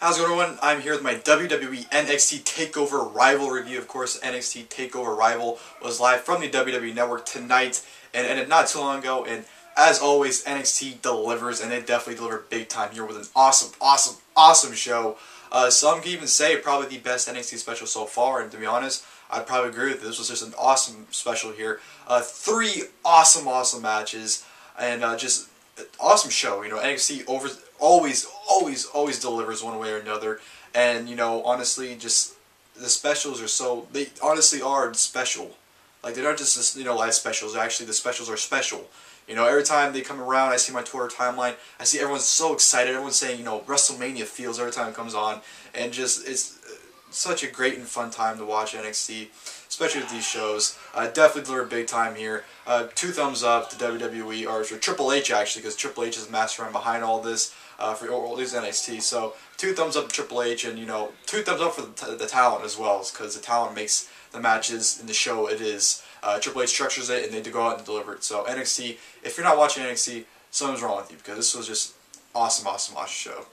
How's it going, everyone? I'm here with my WWE NXT TakeOver Rival review. Of course, NXT TakeOver Rival was live from the WWE Network tonight and ended not too long ago. And as always, NXT delivers, and they definitely deliver big time here with an awesome show. Some can even say probably the best NXT special so far. And to be honest, I'd probably agree with this. This was just an awesome special here. Three awesome matches, and just awesome show. You know, NXT always delivers one way or another, and you know, honestly, just the specials are they honestly are special. Like, they're not just live specials. Actually, the specials are special. You know, every time they come around, I see my Twitter timeline. I see everyone's so excited. Everyone's saying, WrestleMania feels every time it comes on, and just it's such a great and fun time to watch NXT, especially with these shows. Definitely deliver big time here. 2 thumbs up to WWE, or for Triple H actually, because Triple H is the mastermind behind all this for all these NXT. So 2 thumbs up to Triple H, and 2 thumbs up for the talent as well, because the talent makes the matches in the show it is. Triple H structures it, and they go out and deliver it. So NXT, if you're not watching NXT, something's wrong with you, because this was just awesome show.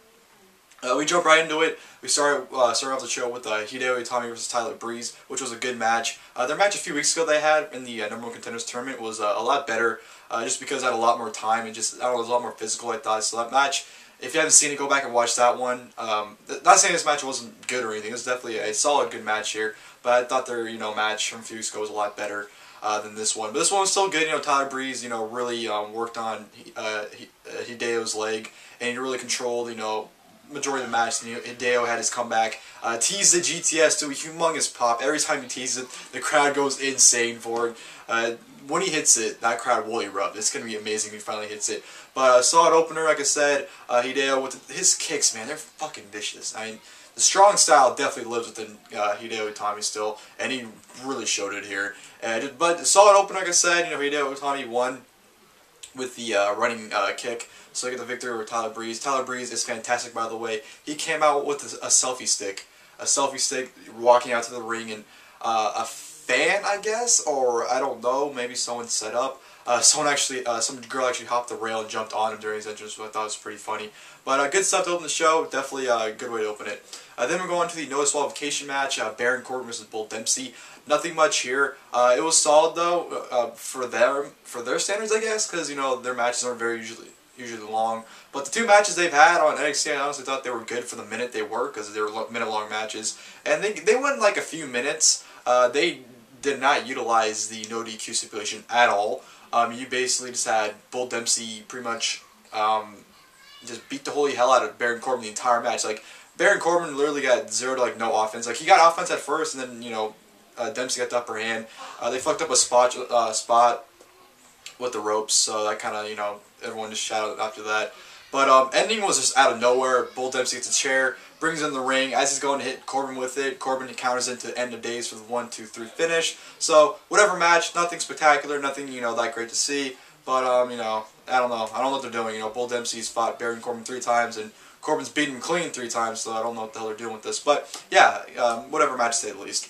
We jump right into it. We started off the show with Hideo Itami versus Tyler Breeze, which was a good match. Their match a few weeks ago they had in the Number One Contenders tournament was a lot better, just because I had a lot more time and just, I don't know, it was a lot more physical, I thought. So that match, if you haven't seen it, go back and watch that one. Not saying this match wasn't good or anything. It was definitely a solid, good match here, but I thought their match from a few weeks ago was a lot better than this one. But this one was still good. Tyler Breeze, really worked on Hideo's leg, and he really controlled, majority of the match. Hideo had his comeback, teased the GTS to a humongous pop. Every time he teases it, the crowd goes insane for it. When he hits it, that crowd will erupt. It's going to be amazing when he finally hits it. But solid opener, like I said. Hideo with his kicks, man, they're fucking vicious. I mean, the strong style definitely lives within Hideo Itami still, and he really showed it here. But solid opener, like I said. Hideo Itami won with the running kick. So I get the victory over Tyler Breeze. Tyler Breeze is fantastic, by the way. He came out with a selfie stick. A selfie stick, walking out to the ring, and a fan, I guess, or I don't know, maybe someone set up. Some girl actually hopped the rail and jumped on him during his entrance, which I thought was pretty funny. But good stuff to open the show. Definitely a good way to open it. Then we're going to the No Disqualification match. Baron Corbin versus Bull Dempsey. Nothing much here. It was solid though for their standards, I guess, because their matches aren't very usually long. But the 2 matches they've had on NXT, I honestly thought they were good for the minute they were, because they were minute-long matches. And they went like a few minutes. They did not utilize the no DQ stipulation at all. You basically just had Bull Dempsey pretty much just beat the holy hell out of Baron Corbin the entire match. Like, Baron Corbin literally got 0 to no offense. Like, he got offense at first, and then Dempsey got the upper hand. They fucked up a spot with the ropes, so that kind of everyone just shouted after that. But ending was just out of nowhere. Bull Dempsey gets a chair, brings in the ring. As he's going to hit Corbin with it, Corbin counters into End of Days for the 1, 2, 3 finish. So whatever match, nothing spectacular, nothing that great to see. But I don't know. I don't know what they're doing. Bull Dempsey's fought Baron Corbin 3 times, and Corbin's beaten him clean 3 times. So I don't know what the hell they're doing with this. But yeah, whatever match to say the least.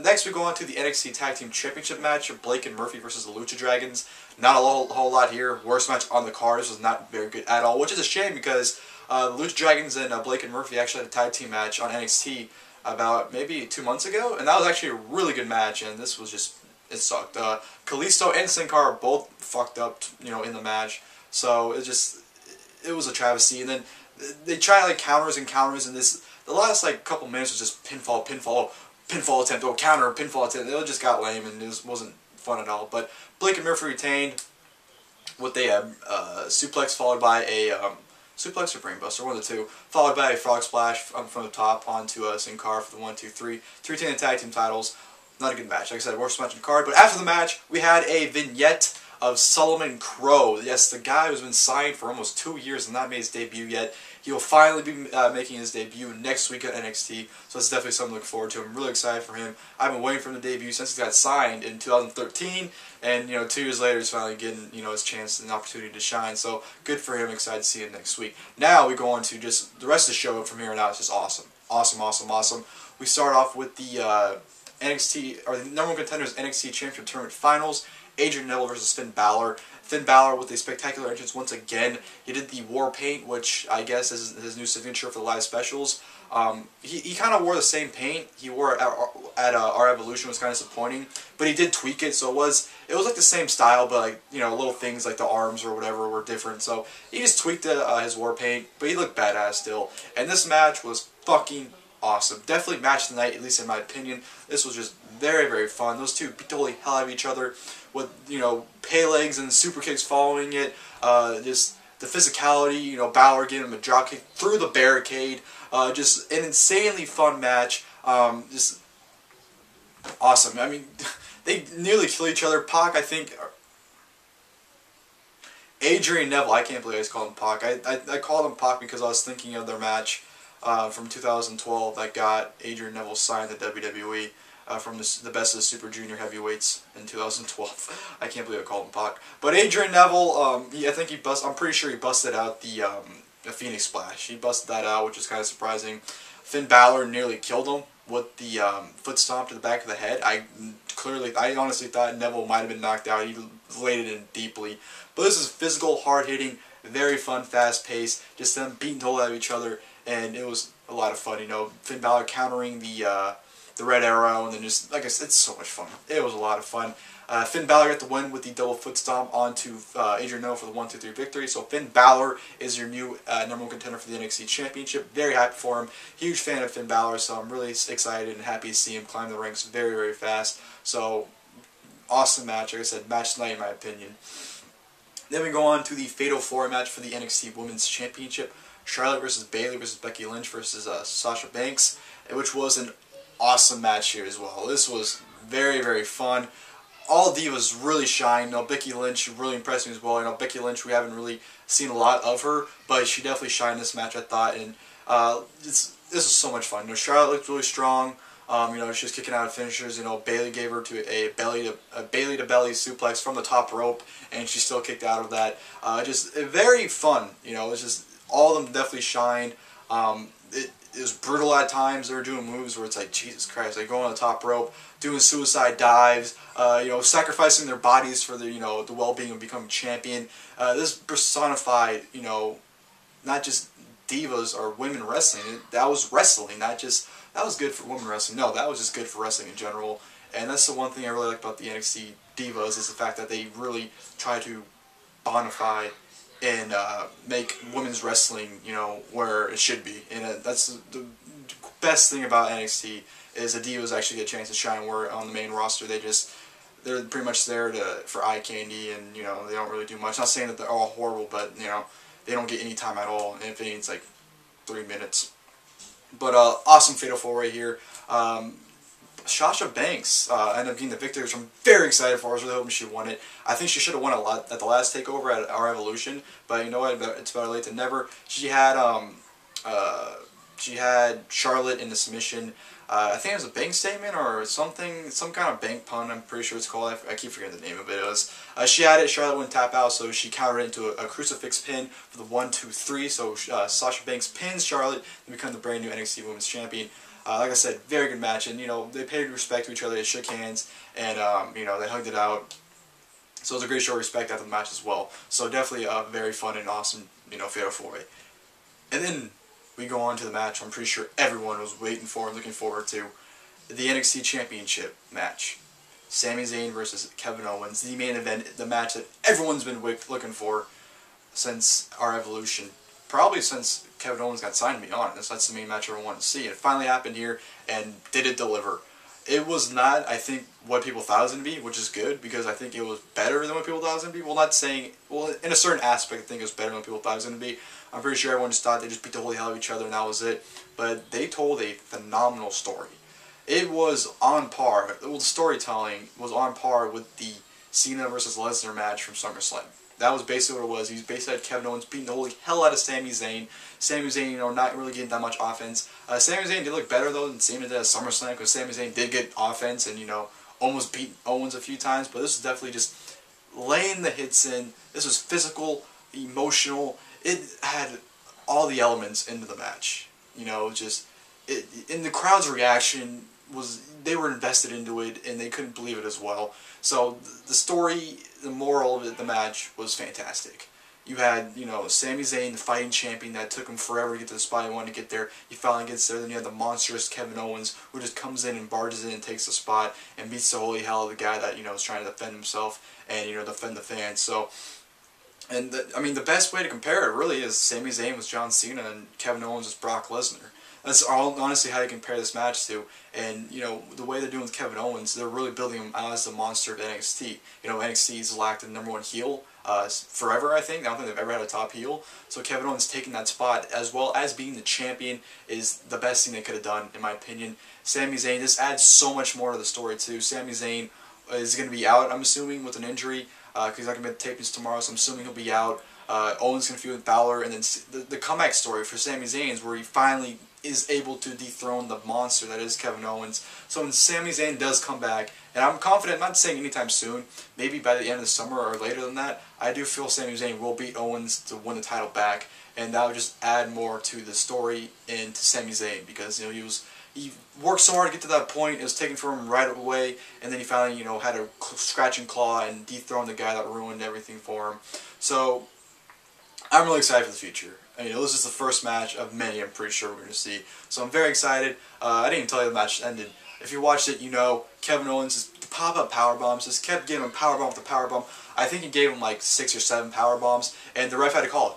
Next we go on to the NXT Tag Team Championship match of Blake and Murphy versus the Lucha Dragons. Not a whole lot here. Worst match on the card. This was not very good at all, which is a shame, because the Lucha Dragons and Blake and Murphy actually had a tag team match on NXT about maybe 2 months ago, and that was actually a really good match, and this was just, it sucked. Kalisto and Sin Cara both fucked up, in the match, so it was a travesty. And then they tried like counters, and this, the last like couple minutes was just pinfall attempt, counter, pinfall attempt. It just got lame, and it wasn't fun at all. But Blake and Murphy retained with a suplex followed by a suplex or brainbuster, one of the 2, followed by a frog splash from the top onto Sin Cara for the 1, 2, 3 to retain the tag team titles. Not a good match. Like I said, worst match on the card. But after the match, we had a vignette of Solomon Crowe. Yes, the guy who's been signed for almost 2 years and not made his debut yet. He will finally be making his debut next week at NXT, so it's definitely something to look forward to. I'm really excited for him. I've been waiting for him to debut since he got signed in 2013, and 2 years later he's finally getting his chance and opportunity to shine. So good for him. Excited to see him next week. Now we go on to just the rest of the show from here on out. It's just awesome. We start off with the NXT, or the Number One Contenders NXT Championship Tournament Finals. Adrian Neville versus Finn Balor. Finn Balor with a spectacular entrance once again. He did the war paint, which I guess is his new signature for the live specials. He kind of wore the same paint he wore at our Evolution. Was kind of disappointing, but he did tweak it, so it was like the same style, but like, you know, little things like the arms or whatever were different. So he just tweaked his war paint, but he looked badass still. And this match was fucking awesome. Definitely match of the night, at least in my opinion. This was just very, very fun. Those two beat the holy hell out of each other with, you know, Pelegs and super kicks following it. Just the physicality, you know, Balor giving him a drop kick through the barricade. Just an insanely fun match. Just awesome. I mean, they nearly kill each other. Pac, I think, Adrian Neville, I can't believe I just called him Pac. I called him Pac because I was thinking of their match from 2012 that got Adrian Neville signed to WWE from the Best of the Super Junior Heavyweights in 2012. I can't believe I called him Pac. But Adrian Neville, I'm pretty sure he busted out the Phoenix Splash. He busted that out, which is kind of surprising. Finn Balor nearly killed him with the foot stomp to the back of the head. I honestly thought Neville might have been knocked out. He laid it in deeply. But this is physical, hard-hitting, very fun, fast-paced, just them beating the hell out of each other, and it was a lot of fun. You know, Finn Balor countering the Red Arrow, and then just, like I said, it's so much fun. It was a lot of fun. Finn Balor got the win with the double foot stomp onto Adrian Neville for the 1-2-3 victory. So Finn Balor is your new #1 contender for the NXT Championship. Very happy for him. Huge fan of Finn Balor, so I'm really excited and happy to see him climb the ranks very, very fast. So, awesome match. Like I said, match night in my opinion. Then we go on to the Fatal 4 match for the NXT Women's Championship. Charlotte versus Bayley versus Becky Lynch versus Sasha Banks, which was an awesome match here as well. This was very, very fun. All divas really shine. You know, Becky Lynch really impressed me as well. You know, Becky Lynch, we haven't really seen a lot of her, but she definitely shined in this match, I thought. And this was so much fun. You know, Charlotte looked really strong. You know, she was kicking out of finishers. You know, Bayley gave her to a belly to belly suplex from the top rope, and she still kicked out of that. Just very fun. You know, it's just all of them definitely shined. It was brutal at times. They were doing moves where it's like, Jesus Christ, they go on the top rope, doing suicide dives, you know, sacrificing their bodies for the, you know, the well-being of becoming champion. This personified, you know, not just divas or women wrestling. That was wrestling, not just, that was good for women wrestling. No, that was just good for wrestling in general. And that's the one thing I really like about the NXT divas, is the fact that they really try to bonify and make women's wrestling, you know, where it should be. And that's the best thing about NXT, is the divas actually get a chance to shine. Where on the main roster, they're pretty much there for eye candy, and, you know, they don't really do much. Not saying that they're all horrible, but, you know, they don't get any time at all. And if anything, it's like 3 minutes. But awesome Fatal 4 right here. Sasha Banks ended up getting the victory, which I'm very excited for. I was really hoping she won it. I think she should have won a lot at the last takeover at our Evolution, but you know what? It's better late than never. She had Charlotte in the submission. I think it was a bank statement or something, some kind of bank pun. I'm pretty sure it's called. I keep forgetting the name of it. It was she had it. Charlotte wouldn't tap out, so she countered into a crucifix pin for the 1-2-3. So Sasha Banks pins Charlotte and become the brand new NXT Women's Champion. Like I said, very good match, and you know, they paid respect to each other. They shook hands, and you know, they hugged it out. So it was a great show of respect after the match as well. So definitely a very fun and awesome, you know, Fatal 4-Way. And then we go on to the match I'm pretty sure everyone was waiting for and looking forward to, the NXT Championship match. Sami Zayn versus Kevin Owens, the main event, the match that everyone's been looking for since our Evolution. Probably since Kevin Owens got signed, to be honest. That's the main match everyone wanted to see. It finally happened here, and did it deliver. It was not, I think, what people thought it was going to be, which is good, because I think it was better than what people thought it was going to be. Well, not saying, well, in a certain aspect, I think it was better than what people thought it was going to be. I'm pretty sure everyone just thought they just beat the holy hell out of each other, and that was it. But they told a phenomenal story. It was on par. Well, the storytelling was on par with the Cena versus Lesnar match from SummerSlam. That was basically what it was. He basically had Kevin Owens beating the holy hell out of Sami Zayn. Sami Zayn, you know, not really getting that much offense. Sami Zayn did look better, though, than Cena did at SummerSlam, because Sami Zayn did get offense and, you know, almost beat Owens a few times. But this was definitely just laying the hits in. This was physical, emotional. It had all the elements into the match. You know, just, and the crowd's reaction they were invested into it, and they couldn't believe it as well. So the story, the moral of the match was fantastic. You had, you know, Sami Zayn, the fighting champion that took him forever to get to the spot he wanted to get there. He finally gets there. Then you had the monstrous Kevin Owens, who just comes in and barges in and takes the spot and beats the holy hell of the guy that, you know, is trying to defend himself and, you know, defend the fans. So, and I mean, the best way to compare it really is Sami Zayn was John Cena and Kevin Owens was Brock Lesnar. That's honestly how you compare this match to. And, you know, the way they're doing with Kevin Owens, they're really building him as the monster of NXT. You know, NXT's lacked the #1 heel forever, I think. I don't think they've ever had a top heel. So Kevin Owens taking that spot, as well as being the champion, is the best thing they could have done, in my opinion. Sami Zayn, this adds so much more to the story, too. Sami Zayn is going to be out, I'm assuming, with an injury, because he's not going to be at the tapings tomorrow, so I'm assuming he'll be out. Owens going to feud with Balor, and then the comeback story for Sami Zayn is where he finally is able to dethrone the monster that is Kevin Owens. So when Sami Zayn does come back, and I'm confident, I'm not saying anytime soon, maybe by the end of the summer or later than that, I do feel Sami Zayn will beat Owens to win the title back, and that would just add more to the story and to Sami Zayn, because, you know, he worked so hard to get to that point. It was taken from him right away, and then he finally, you know, had to scratch and claw and dethrone the guy that ruined everything for him. So I'm really excited for the future. I mean, this is the first match of many I'm pretty sure we're going to see. So I'm very excited. I didn't even tell you the match ended. If you watched it, you know Kevin Owens, the pop-up powerbombs, just kept giving him powerbomb after powerbomb. I think he gave him like 6 or 7 powerbombs, and the ref had to call it.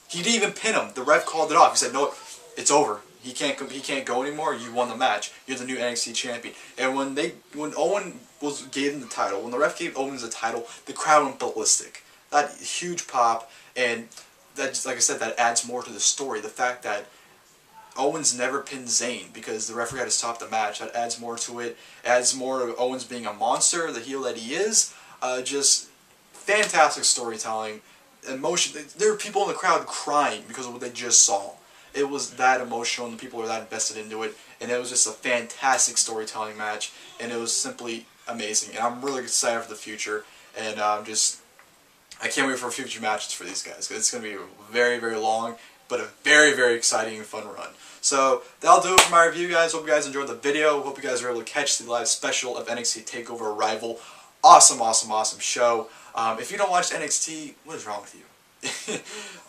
He didn't even pin him. The ref called it off. He said, no, it's over. He can't go anymore. You won the match. You're the new NXT champion. And when Owen gave him the title, when the ref gave Owens the title, the crowd went ballistic. That huge pop, and that, just like I said, that adds more to the story. The fact that Owens never pinned Zayn because the referee had to stop the match, that adds more to it. Adds more to Owens being a monster, the heel that he is. Just fantastic storytelling. Emotion. There were people in the crowd crying because of what they just saw. It was that emotional, and the people were that invested into it. And it was just a fantastic storytelling match, and it was simply amazing. And I'm really excited for the future. And I can't wait for future matches for these guys. It's going to be very, very long, but a very, very exciting and fun run. So that'll do it for my review, guys. Hope you guys enjoyed the video. Hope you guys were able to catch the live special of NXT TakeOver Arrival. Awesome, awesome, awesome show. If you don't watch NXT, what is wrong with you?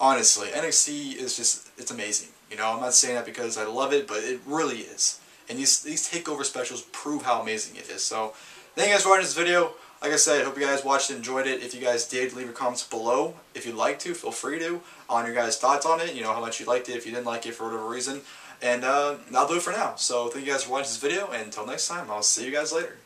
Honestly, NXT is just, it's amazing. You know, I'm not saying that because I love it, but it really is. And these TakeOver specials prove how amazing it is. So thank you guys for watching this video. Like I said, I hope you guys watched and enjoyed it. If you guys did, leave your comments below. If you'd like to, feel free to, on your guys' thoughts on it. You know, how much you liked it, if you didn't like it for whatever reason. And that'll do it for now. So thank you guys for watching this video, and until next time, I'll see you guys later.